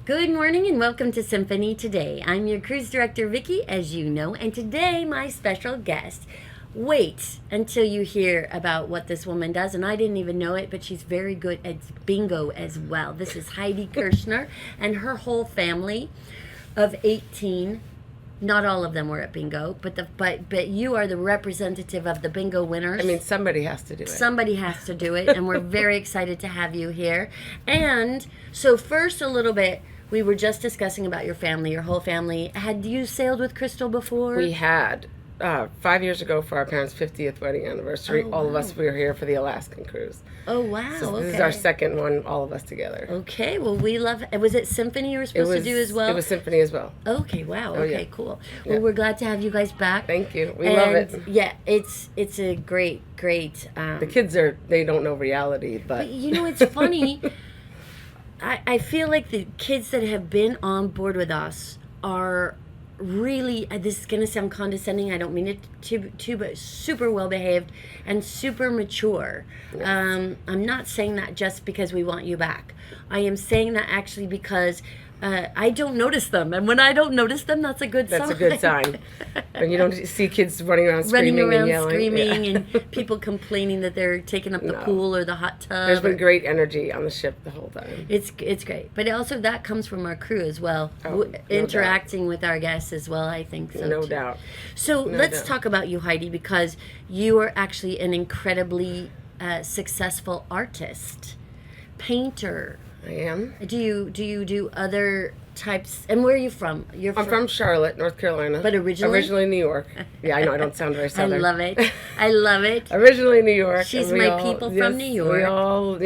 Good morning and welcome to Symphony Today. I'm your cruise director, Vicky, as you know, and today my special guest. Wait until you hear about what this woman does, and I didn't even know it, but she's very good at bingo as well. This is Heidi Kirschner and her whole family of 18. Not all of them were at bingo, but you are the representative of the bingo winners. I mean, somebody has to do it. Somebody has to do it, and we're very excited to have you here. And so first a little bit, we were just discussing about your family, your whole family. Had you sailed with Crystal before? We had. 5 years ago for our parents' 50th wedding anniversary, all of us, we were here for the Alaskan cruise. Oh, wow. So okay. This is our second one, all of us together. Okay, well, we love it. Was it Symphony you were supposed to do as well? It was Symphony as well. Okay, wow. Oh, okay, yeah. cool. Yeah. Well, we're glad to have you guys back. Thank you. We love it. Yeah, it's a great. The kids they don't know reality, but you know, it's funny. I feel like the kids that have been on board with us are really, this is going to sound condescending, I don't mean it to, but super well behaved and super mature. Yes. I'm not saying that just because we want you back. I am saying that actually because I don't notice them, and when I don't notice them, that's a good sign. That's a good sign. And you don't see kids running around screaming and yelling. Screaming, yeah. and people complaining that they're taking up the pool or the hot tub. There's been great energy on the ship the whole time. It's great, but also that comes from our crew as well, Interacting with our guests as well. I think so. No too. doubt. So let's doubt. talk about you, Heidi, because you are actually an incredibly successful artist, painter. I am. Do you do other types? And where are you from? I'm from Charlotte, North Carolina. But originally New York. Yeah, I know I don't sound very southern. I love it. I love it. Originally New York. She's my people from New York. We all,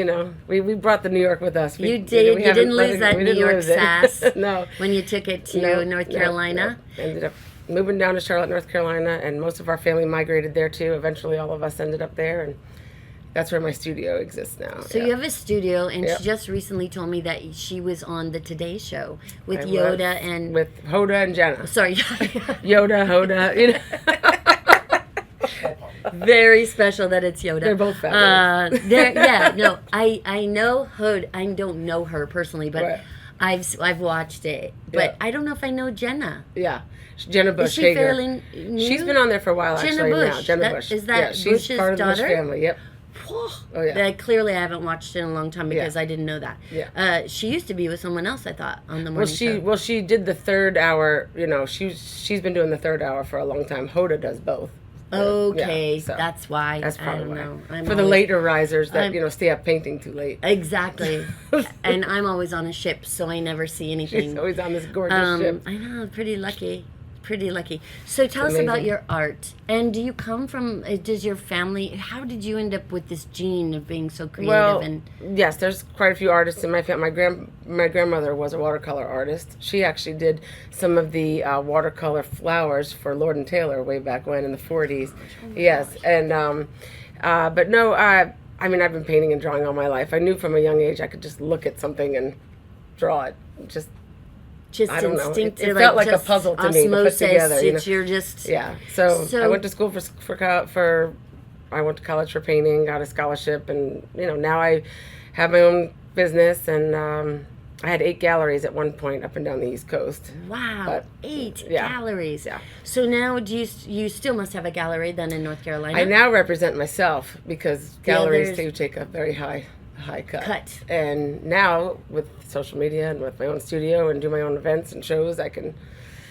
we brought the New York with us. You did. You didn't lose that New York sass. No. When you took it to North Carolina. No. Ended up moving down to Charlotte, North Carolina, and most of our family migrated there too. Eventually, all of us ended up there, and that's where my studio exists now. So you have a studio, and she just recently told me that she was on the Today Show with with Hoda and Jenna. Sorry, Yoda, Hoda. Very special that it's Yoda. They're both fabulous. I know Hoda. I don't know her personally, but right. I've watched it. But I don't know if I know Jenna. Yeah. Jenna Bush. Is she fairly new? She's been on there for a while, Jenna actually. Bush. Now. Jenna Bush. Is that she's Bush's part of the daughter? Bush family. Yep. Oh yeah. Clearly, I haven't watched it in a long time because I didn't know that. Yeah. She used to be with someone else, I thought, on the morning show. Well, she did the third hour. She's been doing the third hour for a long time. Hoda does both. Okay, so that's why. That's probably I don't know. For the later risers that stay up painting too late. Exactly. And I'm always on a ship, so I never see anything. She's always on this gorgeous ship. I know, pretty lucky. So tell us about your art. And do you come from, does your family, how did you end up with this gene of being so creative? Well, yes, there's quite a few artists in my family. My grandmother was a watercolor artist. She actually did some of the watercolor flowers for Lord and Taylor way back when in the 40s. Yes, and, but no, I've been painting and drawing all my life. I knew from a young age I could just look at something and draw it. I don't know. It felt like a puzzle to me to put together. You're just So I went to school I went to college for painting, got a scholarship, and now I have my own business, and I had 8 galleries at one point up and down the East Coast. Wow, but, 8 galleries. Yeah. So now you still must have a gallery then in North Carolina? I now represent myself because galleries do take a very high cut. And now with social media and with my own studio and do my own events and shows, I can.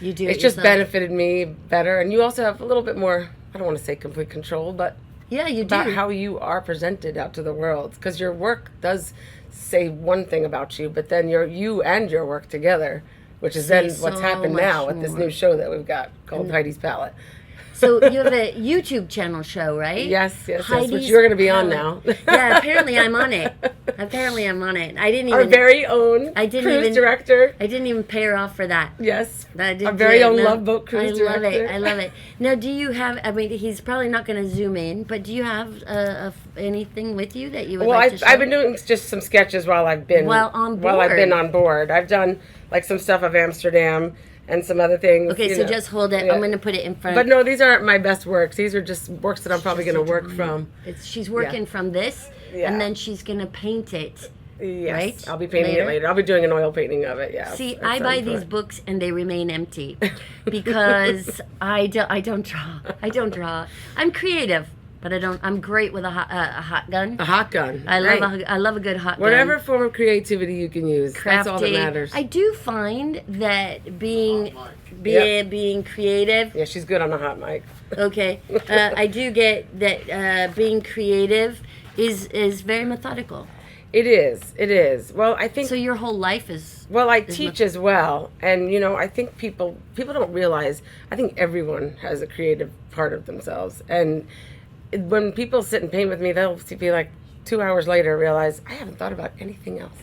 You do. It's just benefited me better, and you also have a little bit more. I don't want to say complete control, but about how you are presented out to the world, because your work does say one thing about you, but then you and your work together, which is then what's happened now with this new show that we've got called Heidi's Palette. So you have a YouTube channel show, right? Yes, which you're going to be on now. Yeah, apparently I'm on it. I didn't even. Our very own cruise director. I didn't even pay her off for that. Yes. Our very own Love Boat cruise director. I love it. Now, do you have, he's probably not going to zoom in, but do you have anything with you that you would like to show? I've been doing just some sketches while I've been on board. I've done like some stuff of Amsterdam and some other things. Okay, so just hold it. Yeah. I'm going to put it in front. But no, these aren't my best works. These are just works that I'm probably going to work from. She's working from this, and then she's going to paint it Yes, right? I'll be painting it later. I'll be doing an oil painting of it. Yeah. See, I buy these books and they remain empty because I don't draw. I don't draw. I'm creative, but I don't. I'm great with a hot gun. A hot gun. I love a good hot gun. Whatever form of creativity you can use. Crafty. That's all that matters. I do find that being creative. Yeah, she's good on the hot mic. Okay, I do get that being creative is very methodical. It is. Well, I think so. Your whole life is. Well, I teach as well, and I think people don't realize. I think everyone has a creative part of themselves, and when people sit and paint with me, they'll be like 2 hours later realize I haven't thought about anything else.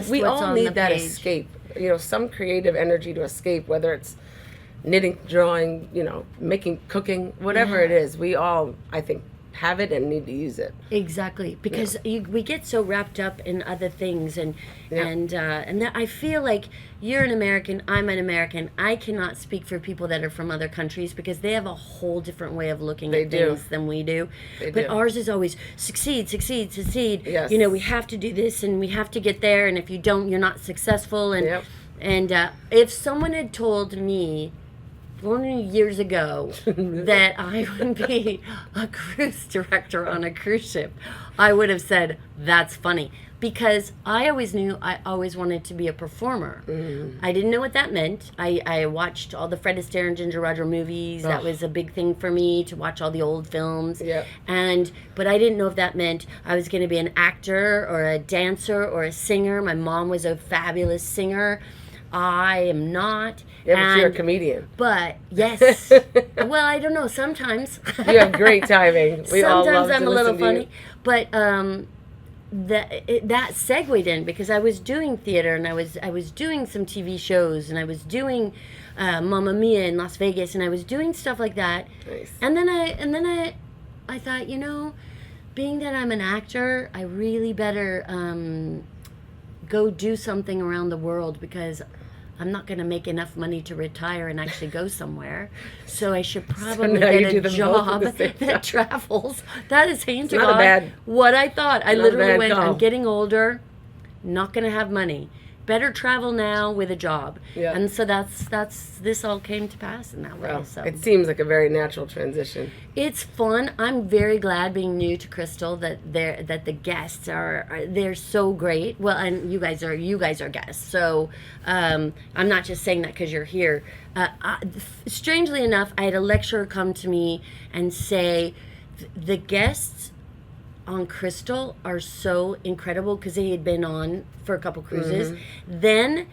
We all need that escape. Some creative energy to escape, whether it's knitting, drawing, making, cooking, whatever it is. We all, I think, have it and need to use it. Exactly, because we get so wrapped up in other things, and that I feel like you're an American, I'm an American. I cannot speak for people that are from other countries because they have a whole different way of looking at things than we do. But ours is always succeed. Yes. We have to do this and we have to get there, and if you don't, you're not successful. And if someone had told me 20 years ago that I would be a cruise director on a cruise ship, I would have said, that's funny. Because I always knew I always wanted to be a performer. Mm-hmm. I didn't know what that meant. I watched all the Fred Astaire and Ginger Rogers movies. That was a big thing for me, to watch all the old films. Yep. But I didn't know if that meant I was going to be an actor or a dancer or a singer. My mom was a fabulous singer. I am not. Yeah, but you're a comedian. But, yes. Well, I don't know. Sometimes. You have great timing. We all love Sometimes I'm to a little listen to funny. you. But that segued in because I was doing theater, and I was doing some TV shows, and I was doing Mamma Mia in Las Vegas, and I was doing stuff like that. Nice. And then I thought, being that I'm an actor, I really better go do something around the world, because I'm not going to make enough money to retire and actually go somewhere. So I should probably get a job that travels. That is hand to God what I thought. I literally went, I'm getting older, not going to have money. Better travel now with a job. Yeah. And so this all came to pass in that way. Well, so it seems like a very natural transition. It's fun. I'm very glad, being new to Crystal, that the guests they're so great. Well, and you guys are guests. So I'm not just saying that because you're here. Strangely enough, I had a lecturer come to me and say the guests on Crystal are so incredible, because they had been on for a couple cruises. Mm-hmm. Then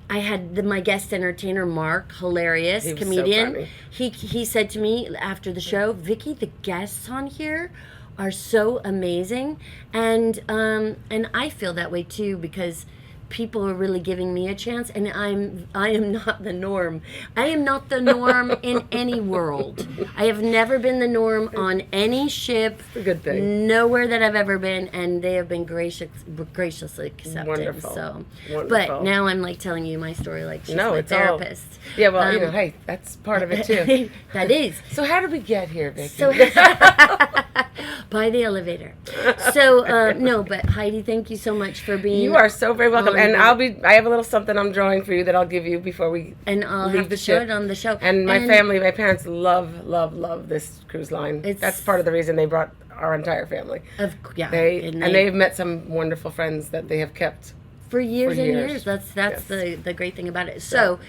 I had my guest entertainer, Mark, hilarious comedian. So funny. He said to me after the show, Vicky, the guests on here are so amazing, and I feel that way too, because people are really giving me a chance, and I am not the norm. I am not the norm in any world. I have never been the norm on any ship. It's a good thing. Nowhere that I've ever been, and they have been graciously accepting. Wonderful. So, Wonderful. But now I'm like telling you my story like she's my therapist. Yeah, well, hey, that's part of it too. That is. So how did we get here, Vicky? So by the elevator. So no, but Heidi, thank you so much for being. You are so very welcome. And I have a little something I'm drawing for you that I'll give you before we leave the ship. Show it on the show. And my parents love this cruise line. That's part of the reason they brought our entire family. They've met some wonderful friends that they have kept for years and years. That's the great thing about it. So,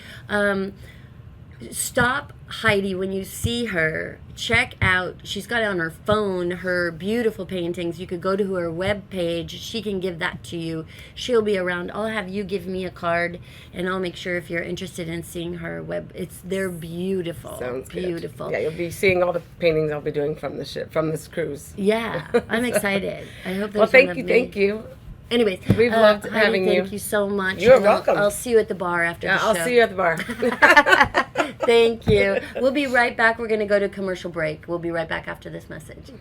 stop Heidi when you see her. Check out, she's got on her phone her beautiful paintings. You could go to her webpage. She can give that to you. She'll be around. I'll have you give me a card, and I'll make sure if you're interested in seeing her they're beautiful. Sounds beautiful. Good. Yeah, you'll be seeing all the paintings I'll be doing from the ship, from this cruise. Yeah, I'm excited. I hope Well, thank you. Anyways, we've loved having you. Thank you so much. You're welcome. I'll see you at the bar after the show. I'll see you at the bar. Thank you. We'll be right back. We're going to go to commercial break. We'll be right back after this message.